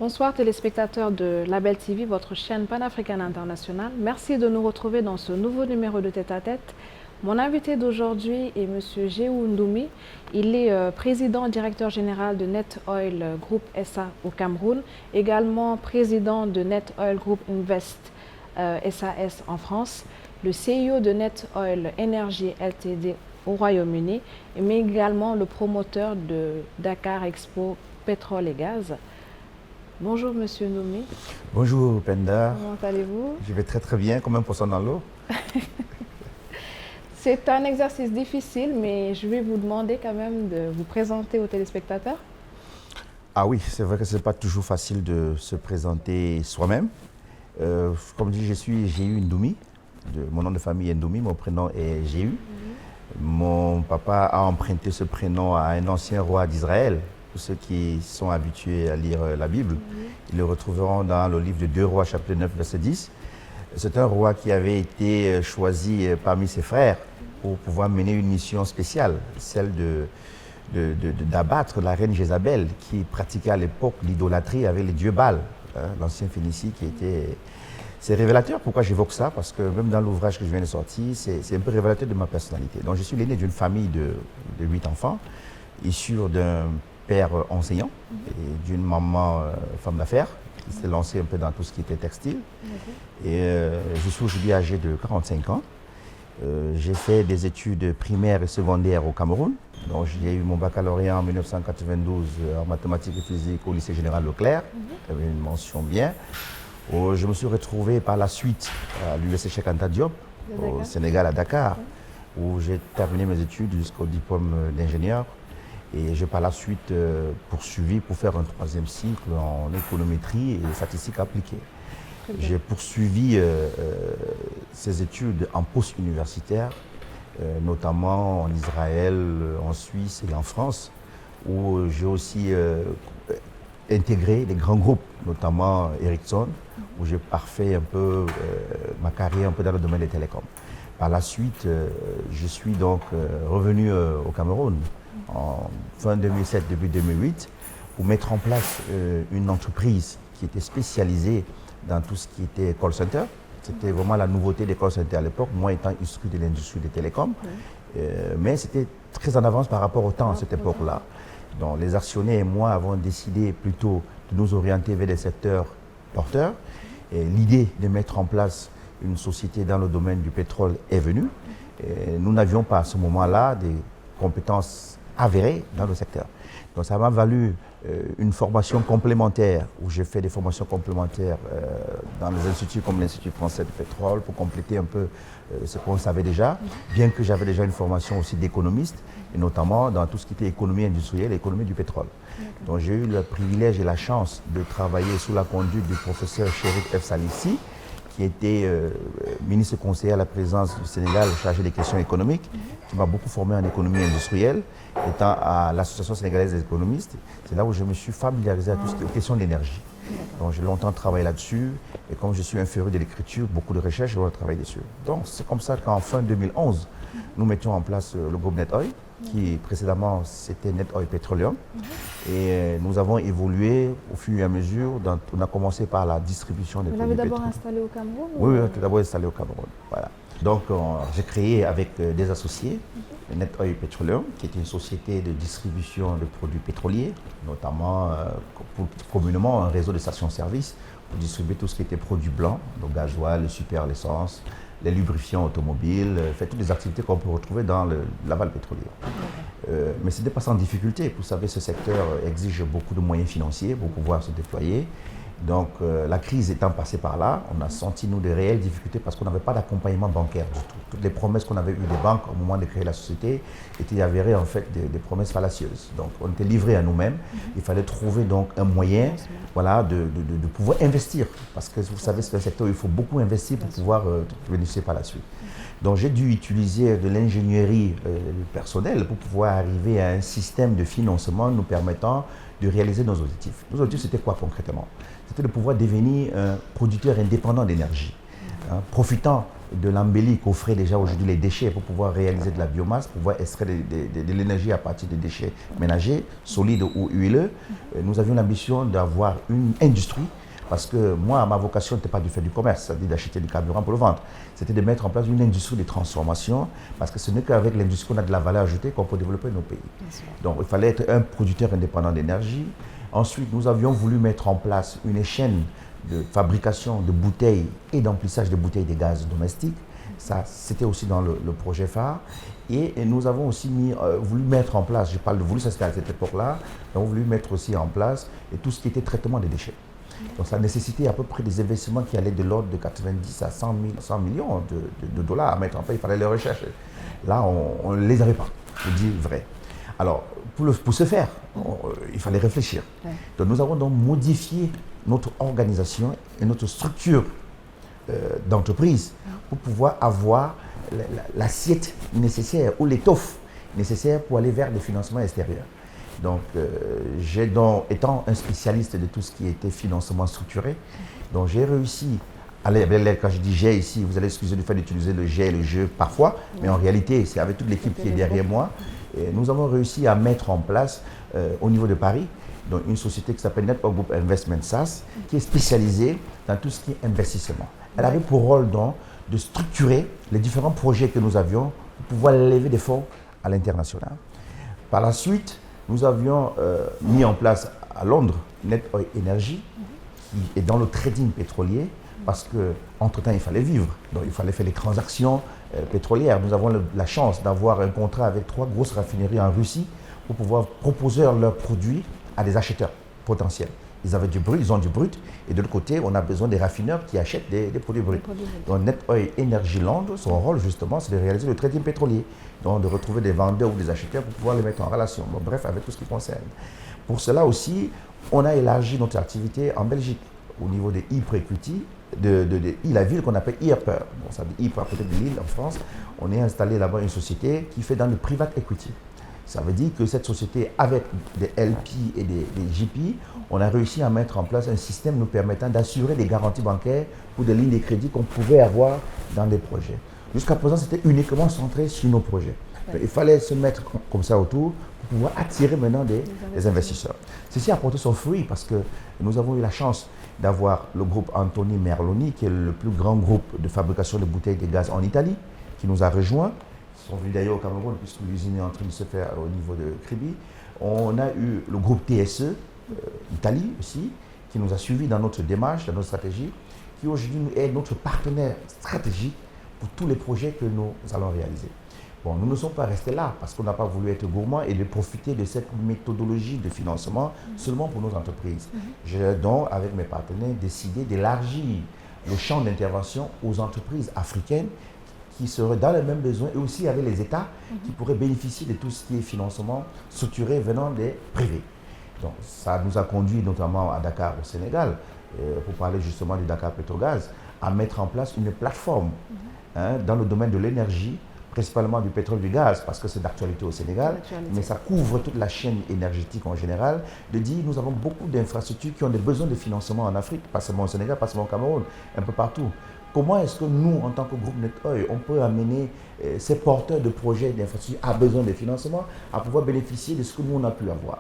Bonsoir téléspectateurs de Label TV, votre chaîne panafricaine internationale. Merci de nous retrouver dans ce nouveau numéro de Tête à Tête. Mon invité d'aujourd'hui est M. Jéhou Ndoumi. Il est président directeur général de Net Oil Group SA au Cameroun, également président de Net Oil Group Invest SAS en France, le CEO de Net Oil Energy Ltd au Royaume-Uni, mais également le promoteur de Dakar Expo Pétrole et Gaz. Bonjour Monsieur Ndoumi. Bonjour Penda. Comment allez-vous? Je vais très bien, comme un poisson dans l'eau. C'est un exercice difficile, mais je vais vous demander quand même de vous présenter aux téléspectateurs. Ah oui, c'est vrai que ce n'est pas toujours facile de se présenter soi-même. Comme dit, je suis Jéhou Ndoumi. Mon nom de famille est Ndoumi, mon prénom est Jéhou. Mon papa a emprunté ce prénom à un ancien roi d'Israël. Pour ceux qui sont habitués à lire la Bible, ils le retrouveront dans le livre de 2 Rois, chapitre 9, verset 10. C'est un roi qui avait été choisi parmi ses frères pour pouvoir mener une mission spéciale, celle d'abattre la reine Jézabel, qui pratiquait à l'époque l'idolâtrie avec les dieux Baal, l'ancien Phénicie qui était... C'est révélateur. Pourquoi j'évoque ça? Parce que même dans l'ouvrage que je viens de sortir, c'est un peu révélateur de ma personnalité. Donc je suis l'aîné d'une famille de 8 enfants, issus d'un père enseignant et d'une maman femme d'affaires qui s'est lancée un peu dans tout ce qui était textile. Et je suis aujourd'hui âgé de 45 ans. J'ai fait des études primaires et secondaires au Cameroun. Donc j'ai eu mon baccalauréat en 1992 en mathématiques et physique au lycée général Leclerc. J'avais une mention bien. Je me suis retrouvé par la suite à l'USC Cheikh Anta Diop, au Sénégal, à Dakar, où j'ai terminé mes études jusqu'au diplôme d'ingénieur. Et j'ai par la suite poursuivi pour faire un 3e cycle en économétrie et statistiques appliquées. J'ai poursuivi ces études en post-universitaire, notamment en Israël, en Suisse et en France, où j'ai aussi intégré les grands groupes, notamment Ericsson, où j'ai parfait un peu ma carrière un peu dans le domaine des télécoms. Par la suite, je suis donc revenu au Cameroun en fin 2007, début 2008, pour mettre en place une entreprise qui était spécialisée dans tout ce qui était call center. C'était vraiment la nouveauté des call centers à l'époque, moi étant issu de l'industrie des télécoms. Mais c'était très en avance par rapport au temps à cette époque-là. Donc les actionnaires et moi avons décidé plutôt de nous orienter vers des secteurs porteurs. L'idée de mettre en place une société dans le domaine du pétrole est venue. Nous n'avions pas à ce moment-là des compétences avérées dans le secteur. Donc ça m'a valu une formation complémentaire, où j'ai fait des formations complémentaires dans les instituts comme l'Institut français du pétrole pour compléter un peu ce qu'on savait déjà, bien que j'avais déjà une formation aussi d'économiste, et notamment dans tout ce qui était économie industrielle et économie du pétrole. Donc j'ai eu le privilège et la chance de travailler sous la conduite du professeur Chérif F. Salissi, qui était ministre conseiller à la présidence du Sénégal chargé des questions économiques, qui m'a beaucoup formé en économie industrielle, étant à l'Association sénégalaise des économistes. C'est là où je me suis familiarisé à tout ce qui est questions d'énergie. Donc j'ai longtemps travaillé là-dessus, et comme je suis un féru de l'écriture, beaucoup de recherches, je dois travailler dessus. Donc c'est comme ça qu'en fin 2011, nous mettions en place le groupe Net Oil, qui précédemment c'était Net Oil Petroleum. Et nous avons évolué au fur et à mesure. On a commencé par la distribution des produits pétroliers. Vous l'avez d'abord installé au Cameroun? Oui, oui, d'abord installé au Cameroun. Voilà. Donc j'ai créé avec des associés Net Oil Petroleum, qui est une société de distribution de produits pétroliers, notamment communément un réseau de stations-service pour distribuer tout ce qui était produits blancs, donc gasoil, le super, l'essence, les lubrifiants automobiles, fait toutes les activités qu'on peut retrouver dans l'aval pétrolier. Mais ce n'était pas sans difficulté. Vous savez, ce secteur exige beaucoup de moyens financiers pour pouvoir se déployer. Donc la crise étant passée par là, on a senti nous de réelles difficultés parce qu'on n'avait pas d'accompagnement bancaire du tout. Toutes les promesses qu'on avait eues des banques au moment de créer la société étaient avérées en fait des promesses fallacieuses. Donc on était livrés à nous-mêmes. Il fallait trouver donc un moyen, voilà, de pouvoir investir. Parce que vous savez, c'est un secteur où il faut beaucoup investir pour pouvoir bénéficier par la suite. Donc j'ai dû utiliser de l'ingénierie personnelle pour pouvoir arriver à un système de financement nous permettant de réaliser nos objectifs. Nos objectifs, c'était quoi concrètement? C'était de pouvoir devenir un producteur indépendant d'énergie, profitant de l'embellie qu'offraient déjà aujourd'hui les déchets pour pouvoir réaliser de la biomasse, pouvoir extraire de l'énergie à partir des déchets ménagers, solides ou huileux. Nous avions l'ambition d'avoir une industrie, parce que moi, ma vocation n'était pas de faire du commerce, c'est-à-dire d'acheter du carburant pour le vendre. C'était de mettre en place une industrie de transformation, parce que ce n'est qu'avec l'industrie qu'on a de la valeur ajoutée qu'on peut développer nos pays. Donc il fallait être un producteur indépendant d'énergie. Ensuite, nous avions voulu mettre en place une chaîne de fabrication de bouteilles et d'emplissage de bouteilles de gaz domestiques. Ça, c'était aussi dans le projet phare. Et nous avons aussi voulu mettre en place, je parle de voulu, ça c'était à cette époque-là, nous avons voulu mettre aussi en place tout ce qui était traitement des déchets. Donc ça nécessitait à peu près des investissements qui allaient de l'ordre de 90 à 100 millions de dollars à mettre en place. Il fallait les rechercher. Là, on ne les avait pas, je dis vrai. Alors, pour ce faire, il fallait réfléchir. Donc nous avons donc modifié notre organisation et notre structure d'entreprise pour pouvoir avoir l'assiette nécessaire ou l'étoffe nécessaire pour aller vers des financements extérieurs. Donc, étant un spécialiste de tout ce qui était financement structuré, donc j'ai réussi, quand je dis j'ai ici, vous allez excuser du fait d'utiliser le j'ai et le je parfois, mais en réalité, c'est avec toute l'équipe qui est derrière moi. Et nous avons réussi à mettre en place au niveau de Paris, donc une société qui s'appelle Network Group Investment SAS, qui est spécialisée dans tout ce qui est investissement. Elle avait pour rôle donc de structurer les différents projets que nous avions pour pouvoir lever des fonds à l'international. Par la suite, nous avions mis en place à Londres Net Oil Energy, qui est dans le trading pétrolier, parce qu'entre-temps, il fallait vivre. Donc, il fallait faire les transactions pétrolières. Nous avons la chance d'avoir un contrat avec 3 grosses raffineries en Russie pour pouvoir proposer leurs produits à des acheteurs potentiels. Ils avaient du brut, ils ont du brut. Et de l'autre côté, on a besoin des raffineurs qui achètent des produits bruts. Donc, Net Oil Energy Londres, son rôle justement, c'est de réaliser le trading pétrolier. Donc, de retrouver des vendeurs ou des acheteurs pour pouvoir les mettre en relation. Bon, bref, avec tout ce qui concerne. Pour cela aussi, on a élargi notre activité en Belgique au niveau des e-Prequity, de la ville qu'on appelle e-Upper. Bon, ça dit e peut-être de Lille en France. On est installé là-bas une société qui fait dans le private equity. Ça veut dire que cette société, avec des LP et des GP, on a réussi à mettre en place un système nous permettant d'assurer des garanties bancaires pour des lignes de crédit qu'on pouvait avoir dans des projets. Jusqu'à présent, c'était uniquement centré sur nos projets. Ouais. Il fallait se mettre comme ça autour pour pouvoir attirer maintenant des investisseurs. Ceci a porté son fruit parce que nous avons eu la chance d'avoir le groupe Anthony Merloni, qui est le plus grand groupe de fabrication de bouteilles de gaz en Italie, qui nous a rejoints. Ils sont venus d'ailleurs au Cameroun puisque l'usine est en train de se faire au niveau de Kribi. On a eu le groupe TSE, Italie aussi, qui nous a suivis dans notre démarche, dans notre stratégie, qui aujourd'hui est notre partenaire stratégique pour tous les projets que nous allons réaliser. Bon, nous ne sommes pas restés là parce qu'on n'a pas voulu être gourmands et de profiter de cette méthodologie de financement seulement pour nos entreprises. J'ai donc, avec mes partenaires, décidé d'élargir le champ d'intervention aux entreprises africaines qui seraient dans les mêmes besoins et aussi avec les États qui pourraient bénéficier de tout ce qui est financement structuré venant des privés. Donc, ça nous a conduit notamment à Dakar, au Sénégal, pour parler justement du Dakar Petrogaz, à mettre en place une plateforme dans le domaine de l'énergie, principalement du pétrole et du gaz, parce que c'est d'actualité au Sénégal, mais ça couvre toute la chaîne énergétique en général, de dire nous avons beaucoup d'infrastructures qui ont des besoins de financement en Afrique, pas seulement au Sénégal, pas seulement au Cameroun, un peu partout. Comment est-ce que nous, en tant que groupe Net Oil, on peut amener ces porteurs de projets d'infrastructures à besoin de financement à pouvoir bénéficier de ce que nous, on a pu avoir?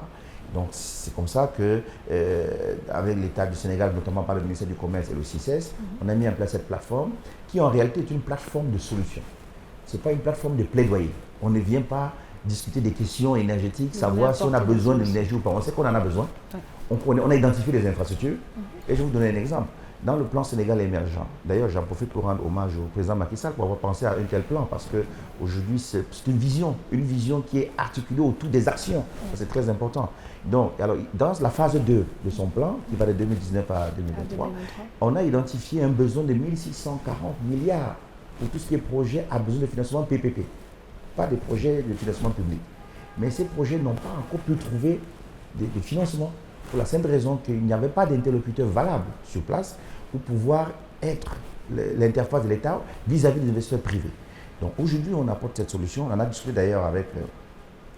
Donc, c'est comme ça que, avec l'État du Sénégal, notamment par le ministère du Commerce et le CICES, on a mis en place cette plateforme qui, en réalité, est une plateforme de solution. Ce n'est pas une plateforme de plaidoyer. On ne vient pas discuter des questions énergétiques, savoir si on a besoin de l'énergie ou pas. On sait qu'on en a besoin. On a identifié les infrastructures. Et je vais vous donner un exemple. Dans le plan Sénégal émergent, d'ailleurs, j'en profite pour rendre hommage au président Macky Sall pour avoir pensé à un tel plan, parce qu'aujourd'hui, c'est une vision qui est articulée autour des actions. C'est très important. Donc, alors, dans la phase 2 de son plan, qui va de 2019 à 2023, on a identifié un besoin de 1640 milliards pour tout ce qui est projet à besoin de financement PPP, pas des projets de financement public. Mais ces projets n'ont pas encore pu trouver de financement, pour la simple raison qu'il n'y avait pas d'interlocuteur valable sur place pour pouvoir être l'interface de l'État vis-à-vis des investisseurs privés. Donc aujourd'hui, on apporte cette solution. On en a discuté d'ailleurs avec,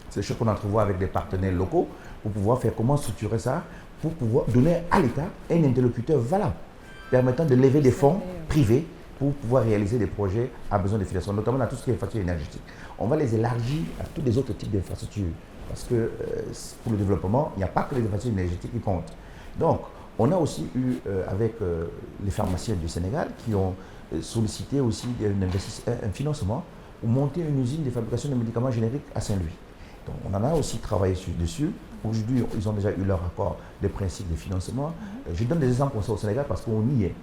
c'est des choses qu'on entrevoit avec des partenaires locaux pour pouvoir faire comment structurer ça, pour pouvoir donner à l'État un interlocuteur valable, permettant de lever des fonds privés pour pouvoir réaliser des projets à besoin de financement, notamment dans tout ce qui est infrastructure énergétique. On va les élargir à tous les autres types d'infrastructures. Parce que pour le développement, il n'y a pas que les infrastructures énergétiques qui comptent. Donc, on a aussi eu, avec les pharmaciens du Sénégal, qui ont sollicité aussi un financement pour monter une usine de fabrication de médicaments génériques à Saint-Louis. Donc, on en a aussi travaillé dessus. Aujourd'hui, ils ont déjà eu leur accord de principe de financement. Je donne des exemples comme ça au Sénégal parce qu'on y est.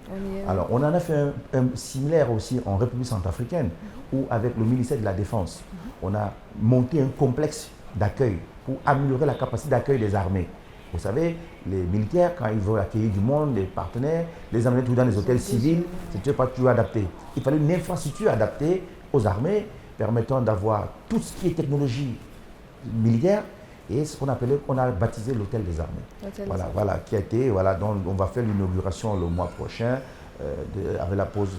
Alors, on en a fait un similaire aussi en République centrafricaine, où avec le ministère de la Défense, on a monté un complexe d'accueil pour améliorer la capacité d'accueil des armées. Vous savez, les militaires, quand ils veulent accueillir du monde, des partenaires, les amener tout dans les hôtels civils, c'est pas toujours adapté. Il fallait une infrastructure adaptée aux armées, permettant d'avoir tout ce qui est technologie militaire, et ce qu'on a baptisé l'hôtel des armées. Voilà, qui a été, donc on va faire l'inauguration le mois prochain, avec la pause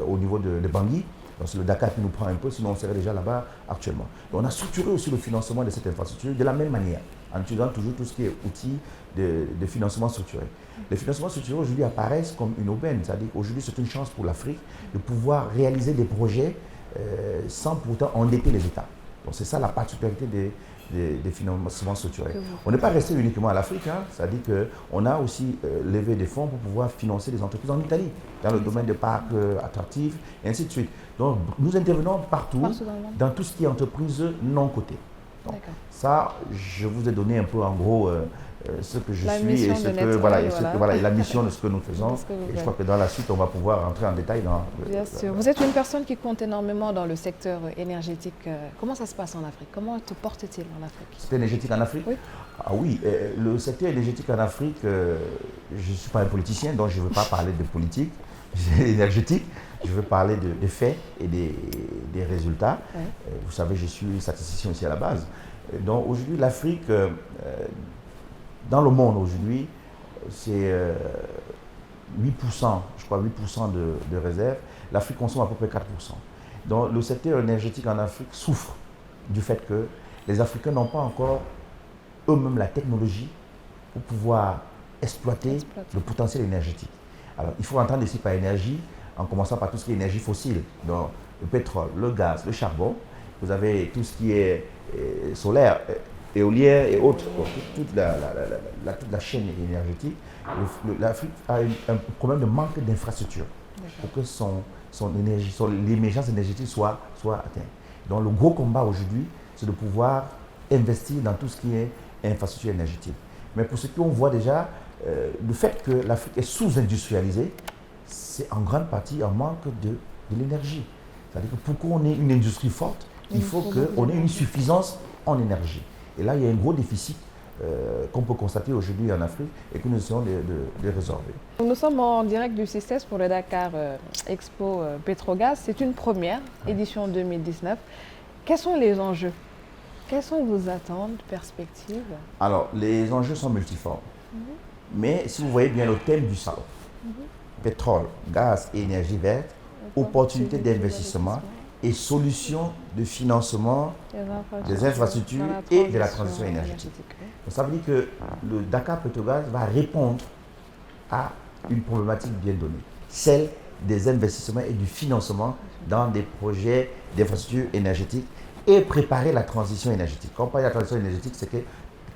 au niveau de Bangui. Donc c'est le Dakar qui nous prend un peu, sinon on serait déjà là-bas actuellement. Donc on a structuré aussi le financement de cette infrastructure de la même manière, en utilisant toujours tout ce qui est outils de financement structuré. Les financements structurés aujourd'hui apparaissent comme une aubaine, c'est-à-dire qu'aujourd'hui c'est une chance pour l'Afrique de pouvoir réaliser des projets sans pourtant endetter les États. Donc c'est ça la particularité des financements structurés. On n'est pas resté uniquement à l'Afrique, c'est-à-dire qu'on a aussi levé des fonds pour pouvoir financer des entreprises en Italie, dans le domaine des parcs attractifs, et ainsi de suite. Donc nous intervenons partout dans tout ce qui est entreprise non cotée. Donc, ça, je vous ai donné un peu en gros ce que je suis et ce que, et la mission de ce que nous faisons. Et je crois que dans la suite, on va pouvoir entrer en détail dans... Bien sûr. Vous êtes une personne qui compte énormément dans le secteur énergétique. Comment ça se passe en Afrique? Comment te porte-t-il en Afrique? C'est énergétique en Afrique? Oui. Ah oui, le secteur énergétique en Afrique, je ne suis pas un politicien, donc je ne veux pas parler de politique énergétique. Je veux parler des faits et des résultats. Oui. Vous savez, je suis statisticien aussi à la base. Donc aujourd'hui, l'Afrique, dans le monde aujourd'hui, c'est 8%, je crois 8% de réserves. L'Afrique consomme à peu près 4%. Donc le secteur énergétique en Afrique souffre du fait que les Africains n'ont pas encore eux-mêmes la technologie pour pouvoir exploiter le potentiel énergétique. Alors il faut entendre ici par énergie, en commençant par tout ce qui est énergie fossile, donc le pétrole, le gaz, le charbon. Vous avez tout ce qui est solaire, éolien et autres, toute la chaîne énergétique. L'Afrique a un problème de manque d'infrastructure pour que l'émergence énergétique soit atteinte. Donc le gros combat aujourd'hui, c'est de pouvoir investir dans tout ce qui est infrastructure énergétique. Mais pour ce qu'on voit déjà, le fait que l'Afrique est sous-industrialisée, c'est en grande partie un manque de l'énergie. C'est-à-dire que pour qu'on ait une industrie forte, il faut qu'on ait une suffisance en énergie. Et là, il y a un gros déficit qu'on peut constater aujourd'hui en Afrique et que nous essayons de résorber. Nous sommes en direct du CICES pour le Dakar Expo Petrogaz. C'est une première, édition 2019. Quels sont les enjeux? Quelles sont vos attentes, perspectives? Alors, les enjeux sont multiformes. Mais si vous voyez bien le thème du salon, pétrole, gaz et énergie verte, opportunités d'investissement et solutions de financement des infrastructures et de la transition énergétique. Donc, ça veut dire que le Dakar Petrogaz va répondre à une problématique bien donnée, celle des investissements et du financement dans des projets d'infrastructures énergétiques et préparer la transition énergétique. Quand on parle de la transition énergétique,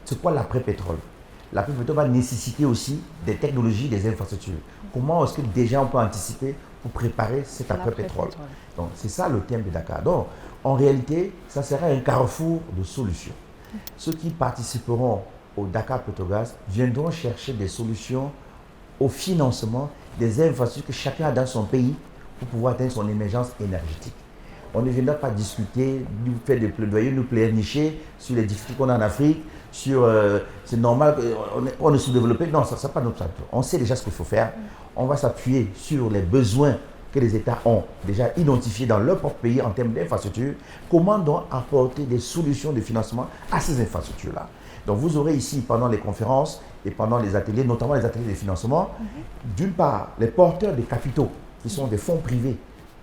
c'est quoi l'après-pétrole? L'après-pétrole va nécessiter aussi des technologies, des infrastructures. Comment est-ce que déjà on peut anticiper pour préparer cet après-pétrole? Donc c'est ça le thème de Dakar. Donc en réalité, ça sera un carrefour de solutions. Ceux qui participeront au Dakar Petrogaz viendront chercher des solutions au financement des infrastructures que chacun a dans son pays pour pouvoir atteindre son émergence énergétique. On ne viendra pas discuter, nous faire des plaidoyers, nous pleurnicher sur les difficultés qu'on a en Afrique, sur c'est normal qu'on est sous-développé. Non, ça n'est pas notre secteur. On sait déjà ce qu'il faut faire. On va s'appuyer sur les besoins que les États ont déjà identifiés dans leur propre pays en termes d'infrastructures. Comment donc apporter des solutions de financement à ces infrastructures-là? Donc vous aurez ici, pendant les conférences et pendant les ateliers, notamment les ateliers de financement, d'une part, les porteurs des capitaux, qui sont des fonds privés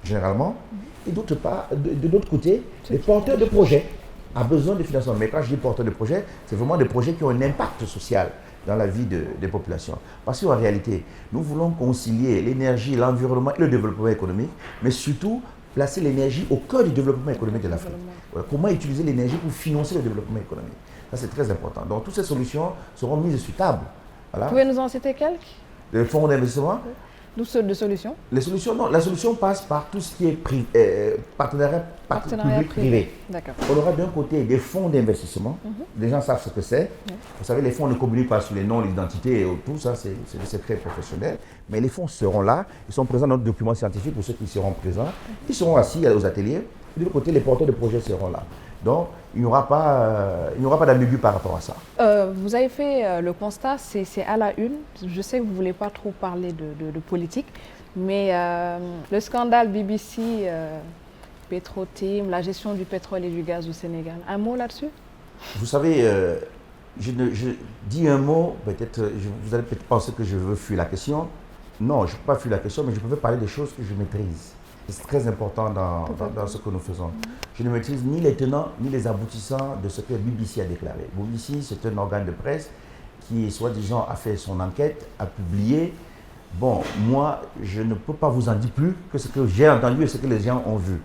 généralement, et d'autre part, de l'autre côté, les porteurs de projets a besoin de financement. Mais quand je dis porteurs de projets, c'est vraiment des projets qui ont un impact social. dans la vie des populations. Parce qu'en réalité, nous voulons concilier l'énergie, l'environnement et le développement économique, mais surtout placer l'énergie au cœur du développement économique de l'Afrique. Voilà, comment utiliser l'énergie pour financer le développement économique. Ça, c'est très important. Donc, toutes ces solutions seront mises sur table. Voilà. Vous pouvez nous en citer quelques? Le fonds d'investissement. D'où de solutions? Les solutions, non. La solution passe par tout ce qui est partenariat public-privé. D'accord. On aura d'un côté des fonds d'investissement. Les gens savent ce que c'est. Vous savez, les fonds ne communiquent pas sur les noms, l'identité et tout ça, c'est des secrets professionnels. Mais les fonds seront là. Ils sont présents dans notre document scientifique pour ceux qui seront présents. Ils seront assis aux ateliers. De l'autre côté, les porteurs de projets seront là. Donc, il n'y aura pas d'ambigu par rapport à ça. Vous avez fait le constat, c'est à la une. Je sais que vous ne voulez pas trop parler de politique, mais le scandale BBC, Petro-Tim, la gestion du pétrole et du gaz au Sénégal. Un mot là-dessus? Vous savez, je dis un mot, peut-être, vous allez peut-être penser que je veux fuir la question. Non, je ne peux pas fuir la question, mais je peux parler des choses que je maîtrise. C'est très important dans ce que nous faisons. Je ne maîtrise ni les tenants ni les aboutissants de ce que BBC a déclaré. BBC, c'est un organe de presse qui, soi-disant, a fait son enquête, a publié. Bon, moi, je ne peux pas vous en dire plus que ce que j'ai entendu et ce que les gens ont vu.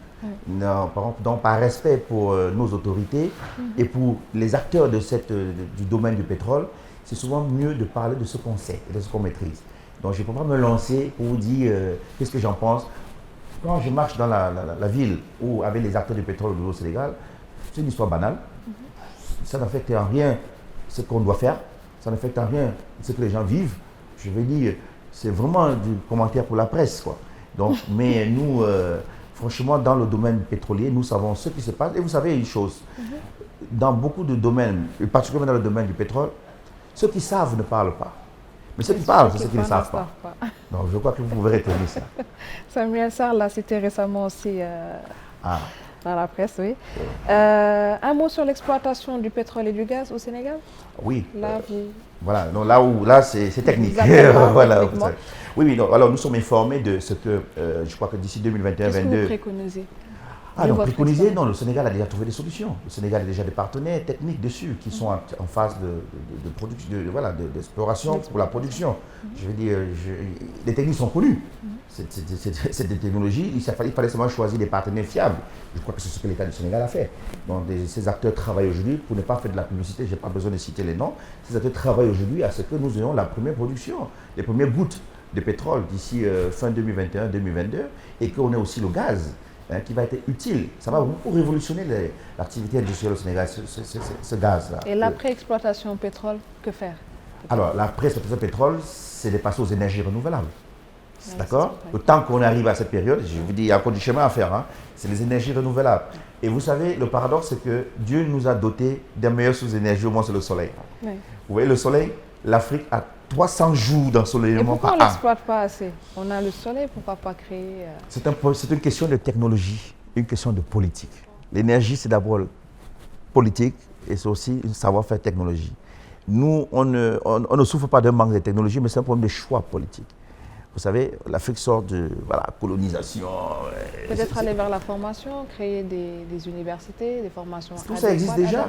Non, donc, par respect pour nos autorités et pour les acteurs du domaine du pétrole, c'est souvent mieux de parler de ce qu'on sait et de ce qu'on maîtrise. Donc, je ne peux pas me lancer pour vous dire qu'est-ce que j'en pense. Quand je marche dans la ville où avec les acteurs du pétrole au Sénégal, c'est une histoire banale. Ça n'affecte en rien ce qu'on doit faire. Ça n'affecte en rien ce que les gens vivent. Je veux dire, c'est vraiment du commentaire pour la presse, quoi. Donc, mais nous, franchement, dans le domaine pétrolier, nous savons ce qui se passe. Et vous savez une chose, dans beaucoup de domaines, et particulièrement dans le domaine du pétrole, ceux qui savent ne parlent pas. Mais ceux qui parlent, c'est ceux qui ne savent pas. Donc, je crois que vous pouvez retenir ça. Samuel Sarr l'a cité récemment aussi dans la presse, oui. Un mot sur l'exploitation du pétrole et du gaz au Sénégal? Oui. Là, voilà, donc là c'est technique. Voilà, oui, non, alors nous sommes informés de ce que, je crois que d'ici 2021-2022... Qu'est-ce que vous préconisez? Donc préconiser, non, le Sénégal a déjà trouvé des solutions. Le Sénégal a déjà des partenaires techniques dessus qui sont en phase d'exploration pour la production. Je veux dire, les techniques sont connues. C'est des technologies, il fallait seulement choisir des partenaires fiables. Je crois que c'est ce que l'État du Sénégal a fait. Donc ces acteurs travaillent aujourd'hui, pour ne pas faire de la publicité, je n'ai pas besoin de citer les noms, ces acteurs travaillent aujourd'hui à ce que nous ayons la première production, les premières gouttes de pétrole d'ici fin 2021-2022 et qu'on ait aussi le gaz. Qui va être utile. Ça va beaucoup révolutionner l'activité industrielle au Sénégal, ce gaz-là. Et l'après-exploitation pétrole, que faire? Alors, l'après-exploitation pétrole, c'est de passer aux énergies renouvelables. D'accord? Le temps qu'on arrive à cette période, je vous dis, il y a encore du chemin à faire, hein, c'est les énergies renouvelables. Et vous savez, le paradoxe, c'est que Dieu nous a dotés des meilleures sources-énergie, au moins c'est le soleil. Oui. Vous voyez, le soleil, l'Afrique a 300 jours d'ensoleillement par an. Et pourquoi on ne l'exploite pas assez? On a le soleil, pourquoi pas créer... C'est une question de technologie, une question de politique. L'énergie, c'est d'abord politique et c'est aussi un savoir-faire technologie. Nous, on ne souffre pas d'un manque de technologie, mais c'est un problème de choix politique. Vous savez, l'Afrique sort de colonisation. Peut-être aller vers la formation, créer des universités, des formations. Tout ça existe déjà.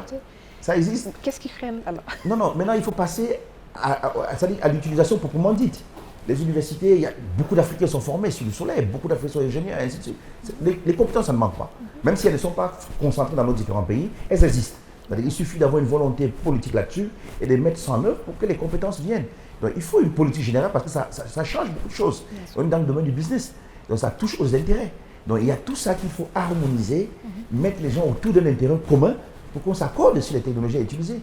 Ça existe. Qu'est-ce qui freine alors? Non, maintenant il faut passer à l'utilisation proprement dite. Les universités, il y a beaucoup d'Africains sont formés sur le soleil, beaucoup d'Africains sont ingénieurs, et ainsi de suite. Les compétences, ça ne manque pas. Même si elles ne sont pas concentrées dans nos différents pays, elles existent. Il suffit d'avoir une volonté politique là-dessus et de mettre ça en œuvre pour que les compétences viennent. Donc il faut une politique générale parce que ça change beaucoup de choses. On est dans le domaine du business, donc ça touche aux intérêts. Donc il y a tout ça qu'il faut harmoniser, mettre les gens autour d'un intérêt commun pour qu'on s'accorde sur les technologies à utiliser.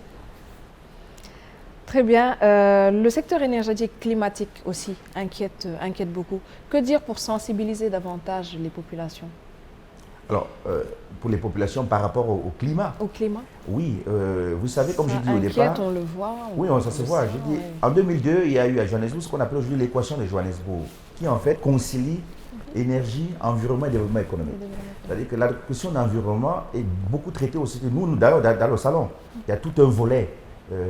Très bien. Le secteur énergétique climatique aussi inquiète beaucoup. Que dire pour sensibiliser davantage les populations? Alors, pour les populations par rapport au climat. Au climat? Oui, vous savez, comme j'ai dit au départ... on le voit. Oui, ça se voit. J'ai dit, en 2002, il y a eu à Johannesburg ce qu'on appelle aujourd'hui l'équation de Johannesburg, qui en fait concilie énergie, environnement et développement économique. C'est-à-dire que la question d'environnement est beaucoup traitée aussi. Nous, d'ailleurs, dans le salon, il y a tout un volet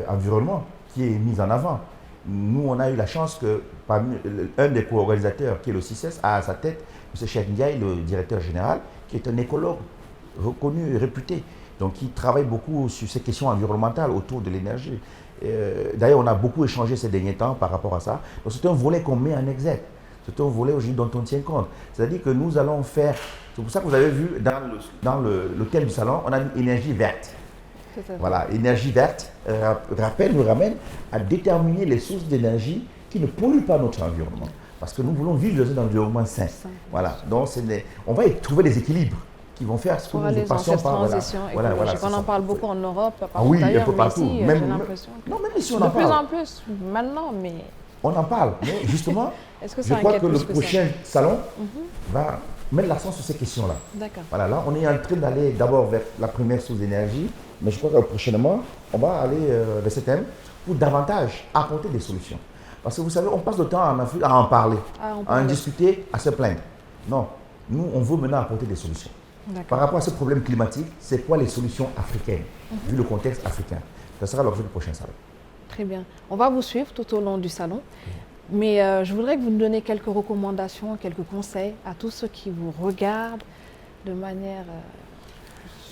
environnement qui est mis en avant. Nous, on a eu la chance que parmi un des co-organisateurs, qui est le CICES, a à sa tête M. Cheikh Ndiaye, le directeur général, qui est un écologue reconnu et réputé, donc qui travaille beaucoup sur ces questions environnementales autour de l'énergie. D'ailleurs, on a beaucoup échangé ces derniers temps par rapport à ça. Donc, c'est un volet qu'on met en exergue. C'est un volet aujourd'hui dont on tient compte. C'est-à-dire que nous allons faire... C'est pour ça que vous avez vu dans le thème du salon, on a une énergie verte. Voilà, énergie verte nous ramène à déterminer les sources d'énergie qui ne polluent pas notre environnement. Parce que nous voulons vivre dans un environnement sain. Voilà, donc on va y trouver des équilibres qui vont faire ce que nous passions par. Voilà, on en parle beaucoup en Europe, oui, un peu partout. Ici, j'ai l'impression que même ici, on en parle. De plus en plus, maintenant, mais... On en parle, mais justement, je crois que le prochain salon va mettre l'accent sur ces questions-là. D'accord. Voilà, là, on est en train d'aller d'abord vers la première source d'énergie, mais je crois que prochainement, on va aller vers ce thème pour davantage apporter des solutions. Parce que vous savez, on passe le temps en Afrique à en parler, à en discuter, à se plaindre. Non, nous, on veut maintenant apporter des solutions. Par rapport à ce problème climatique, c'est quoi les solutions africaines, vu le contexte africain? Ce sera l'objet du prochain salon. Très bien. On va vous suivre tout au long du salon. Mais je voudrais que vous nous donniez quelques recommandations, quelques conseils à tous ceux qui vous regardent de manière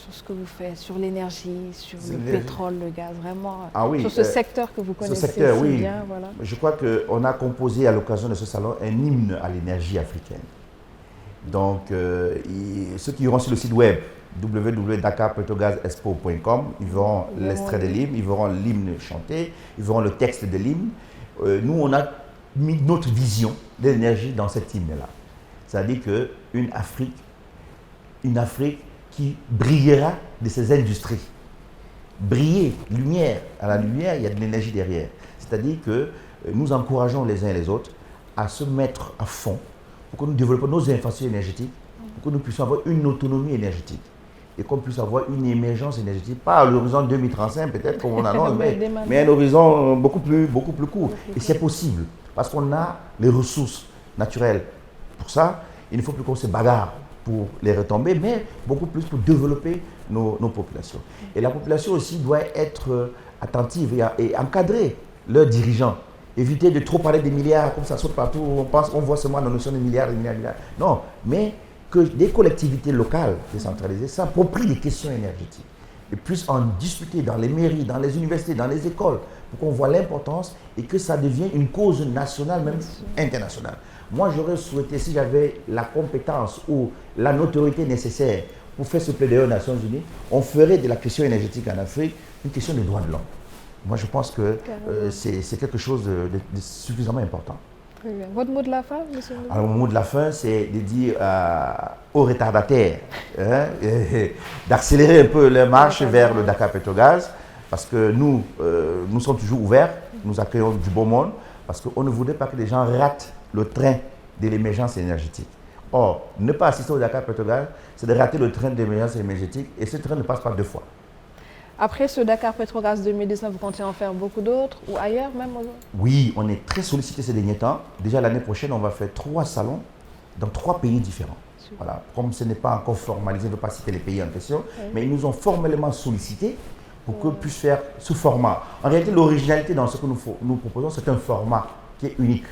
sur ce que vous faites, sur l'énergie, sur le pétrole, le gaz, vraiment sur ce secteur que vous connaissez si bien. Voilà. Je crois qu'on a composé à l'occasion de ce salon un hymne à l'énergie africaine. Donc, ceux qui iront sur le site web www.dakarpetrogazexpo.com, ils verront l'extrait de l'hymne, ils verront l'hymne chanté, ils verront le texte de l'hymne. Nous, on a mis notre vision de l'énergie dans cet hymne-là. C'est-à-dire qu'une Afrique qui brillera de ses industries. Briller, lumière, à la lumière, il y a de l'énergie derrière. C'est-à-dire que nous encourageons les uns et les autres à se mettre à fond pour que nous développions nos infrastructures énergétiques, pour que nous puissions avoir une autonomie énergétique et qu'on puisse avoir une émergence énergétique, pas à l'horizon 2035 peut-être comme on annonce, mais un horizon beaucoup plus court. Et c'est possible, parce qu'on a les ressources naturelles. Pour ça, il ne faut plus qu'on se bagarre pour les retomber, mais beaucoup plus pour développer nos populations. Et la population aussi doit être attentive et encadrer leurs dirigeants. Éviter de trop parler des milliards, comme ça saute partout, on voit seulement la notion de milliards. Non, mais que des collectivités locales décentralisées s'approprient les questions énergétiques et puissent en discuter dans les mairies, dans les universités, dans les écoles, pour qu'on voit l'importance et que ça devienne une cause nationale, même internationale. Moi, j'aurais souhaité, si j'avais la compétence ou la notoriété nécessaire pour faire ce plaidoyer aux Nations Unies, on ferait de la question énergétique en Afrique une question des droits de l'homme. Moi, je pense que c'est quelque chose de suffisamment important. Très bien. Votre mot de la fin, monsieur? Alors, mon mot de la fin, c'est de dire aux retardataires d'accélérer un peu leur marche vers le Dakar Petrogaz, parce que nous sommes toujours ouverts, nous accueillons du beau monde, parce qu'on ne voudrait pas que les gens ratent le train de l'émergence énergétique. Or, ne pas assister au Dakar Petrogaz, c'est de rater le train de l'émergence énergétique, et ce train ne passe pas deux fois. Après ce Dakar Petrogaz 2019, vous comptez en faire beaucoup d'autres ou ailleurs même? Oui, on est très sollicité ces derniers temps. Déjà l'année prochaine, on va faire 3 salons dans 3 pays différents. Voilà. Comme ce n'est pas encore formalisé, je ne veux pas citer les pays en question, mais ils nous ont formellement sollicité pour qu'on puisse faire ce format. En réalité, l'originalité dans ce que nous proposons, c'est un format qui est unique.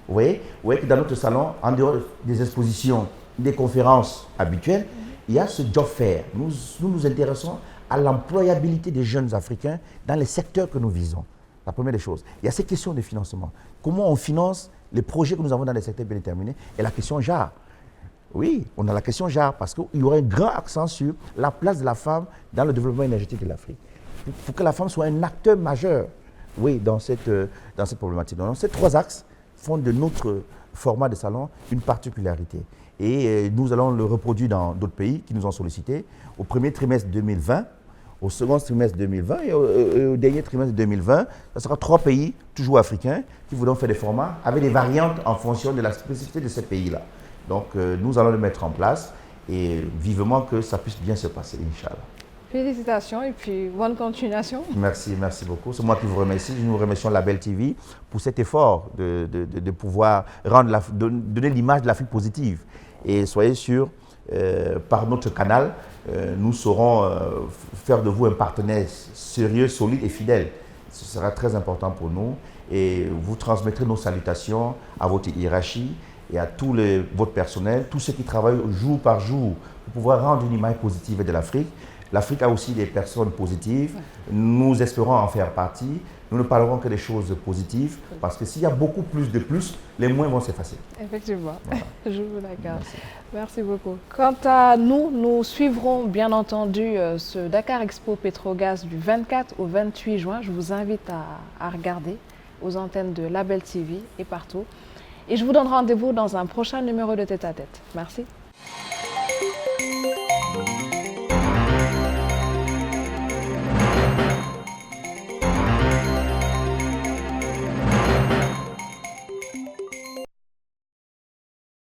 Vous voyez que dans notre salon, en dehors des expositions, des conférences habituelles, il y a ce job fair. Nous nous intéressons à l'employabilité des jeunes Africains dans les secteurs que nous visons. La première des choses. Il y a ces questions de financement. Comment on finance les projets que nous avons dans les secteurs bien déterminés? Et la question JAR. Oui, on a la question JAR parce qu'il y aura un grand accent sur la place de la femme dans le développement énergétique de l'Afrique. Pour que la femme soit un acteur majeur, oui, dans cette problématique. Donc, ces 3 axes font de notre format de salon une particularité. Et nous allons le reproduire dans d'autres pays qui nous ont sollicité au premier trimestre 2020, au second trimestre 2020 et au dernier trimestre 2020. Ce sera 3 pays, toujours africains, qui voudront faire des formats avec des variantes en fonction de la spécificité de ces pays-là. Donc, nous allons le mettre en place et vivement que ça puisse bien se passer, Inch'Allah. Félicitations et puis bonne continuation. Merci beaucoup. C'est moi qui vous remercie. Nous remercions Label TV pour cet effort de pouvoir donner l'image de l'Afrique positive. Et soyez sûrs, par notre canal, nous saurons faire de vous un partenaire sérieux, solide et fidèle. Ce sera très important pour nous. Et vous transmettrez nos salutations à votre hiérarchie et à tout votre personnel, tous ceux qui travaillent jour par jour pour pouvoir rendre une image positive de l'Afrique. L'Afrique a aussi des personnes positives. Nous espérons en faire partie. nous ne parlerons que des choses positives, parce que s'il y a beaucoup plus de plus, les moins vont s'effacer. Effectivement, Voilà. je vous l'accorde. Merci. Merci beaucoup. Quant à nous, nous suivrons bien entendu ce Dakar Expo Petrogaz du 24 au 28 juin. Je vous invite à regarder aux antennes de Label TV et partout. Et je vous donne rendez-vous dans un prochain numéro de Tête à Tête. Merci.